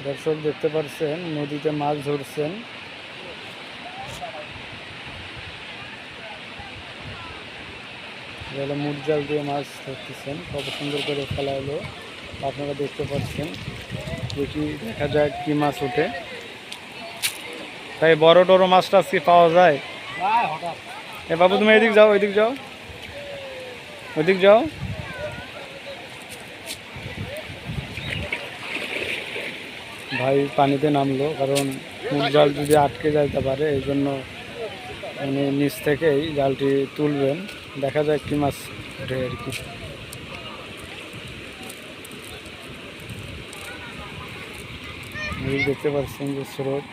দর্শক দেখতে পাচ্ছেন নদীতে মাছ ধরছেন। মুড় জাল দিয়ে মাছ ধরতেছেন, কত সুন্দর করে ফেলা হলো আপনারা দেখতে পাচ্ছেন। দেখি দেখা যায় কি মাছ ওঠে। তাই বড় টড়ো মাছটা কি পাওয়া যায়? এ বাবু তুমি এদিক যাও, ওইদিক যাও, ওইদিক যাও। ভাই পানিতে নামলো, কারণ মুড় জাল যদি আটকে যাইতে পারে, এই জন্য উনি নিচ থেকেই জালটি তুলবেন। দেখা যায় কি মাছ ওঠে আর কি। দেখতে পাচ্ছেন যে স্রোত।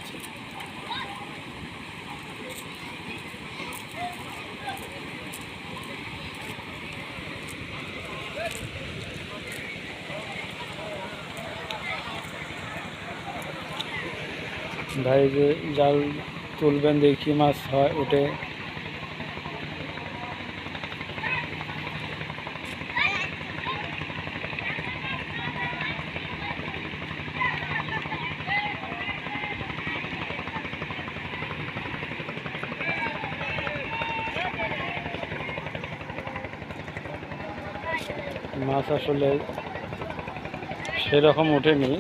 ভাই যে জাল তুলবেন, দেখি মাছ হয় ওঠে। মাছ আসলে সেরকম ওঠেনি।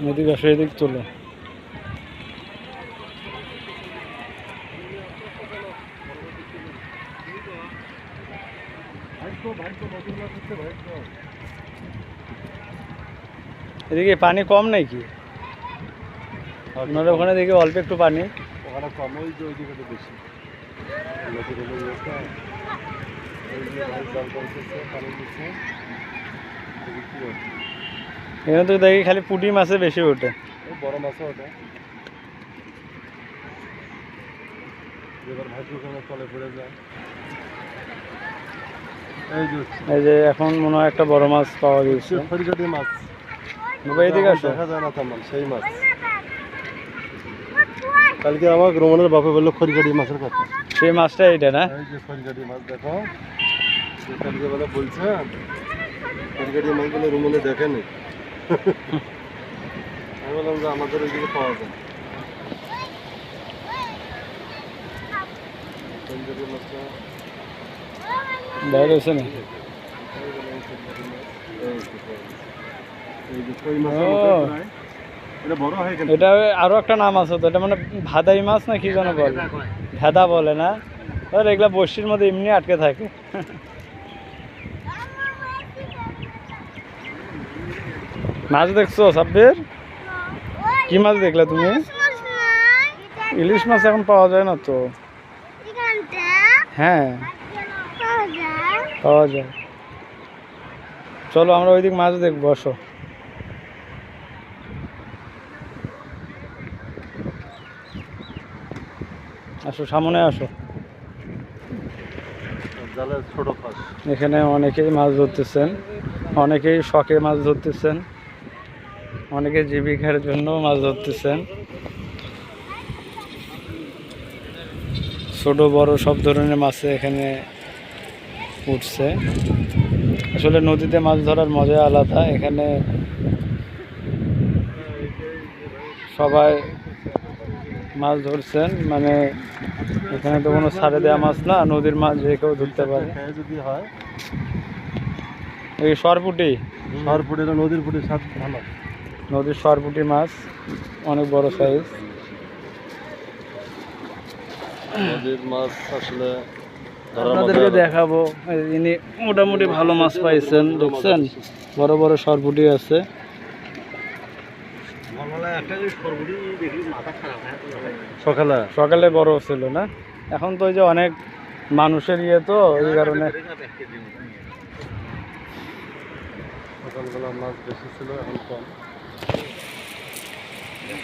নদী গাছে এদিক তোলো। এদিকে পানি কম নাকি? আপনাদের ওখানে দেখি অল্প একটু পানি। ওখানে কম, ওই যে ওইদিকে তো বেশি। এখানে তো দেখি খালি পুঁটি মাছে বেশি ওঠে, বড় মাছও ওঠে। এবার ভাইটি ওখানে তলে পড়ে যায়। এই যে এখন মনে হয় একটা বড় মাছ পাওয়া গেছে। খড়িকাটি মাছ এদিকে আসো। দেখা যায় না তেমন, সেই মাছ। কালকে আমার রোমানের বাপে বললো খড়িকাটি মাছের কথা। সেই মাছটা এইটা না? এই যে খড়িকাটি মাছ দেখো, কালকে বেলা বলছে খড়িকাটি মাছ বলে রোমানে দেখেনি। আমি বললাম যে আমাদের ওইদিকে পাওয়া যায়। খড়িকাটি মাছটা বাইর হয়েছে না? এটা আরো একটা নাম আছে তো, এটা মানে ভাদাই মাছ না কি যেন বলে, ভেদা বলে না? এগুলা বর্ষির মধ্যে এমনি আটকে থাকে। মাছ দেখছো সাব্বির? কি মাছ দেখলে তুমি? ইলিশ মাছ এখন পাওয়া যায় না তো। হ্যাঁ পাওয়া যায়। চলো আমরা ওইদিক মাছ দেখবো, আসো। আসো সামনে আসো। এখানে অনেকেই মাছ ধরতেছেন, অনেকেই শখে মাছ ধরতেছেন, অনেকে জীবিকার জন্য মাছ ধরতেছেন। ছোট বড় সব ধরনের মাছ এখানে উঠছে। আসলে নদীতে মাছ ধরার মজা আলাদা। এখানে সবাই মাছ ধরছেন, মানে এখানে তো কোনো ছাড়ে দেওয়া মাছ না, নদীর মাছ যে কেউ ধরতে পারে। যদি হয় এই সরপুটি, সরপুটি নদীর পুটির স্বাদ ভালো। নদীর সরপুটি মাছ অনেক বড় সাইজ। নদীর মাছ আসলে আপনাদেরকে দেখাবো। ইনি মোটামুটি ভালো মাছ পাইছেন, দেখছেন বড় বড় সরপুটি আছে। সকালে সকালে বড় ছিল না, এখন তো ওই যে অনেক মানুষের ইয়ে, তো এই কারণে সকালবেলা মাছ বেশি ছিল, এখন কম।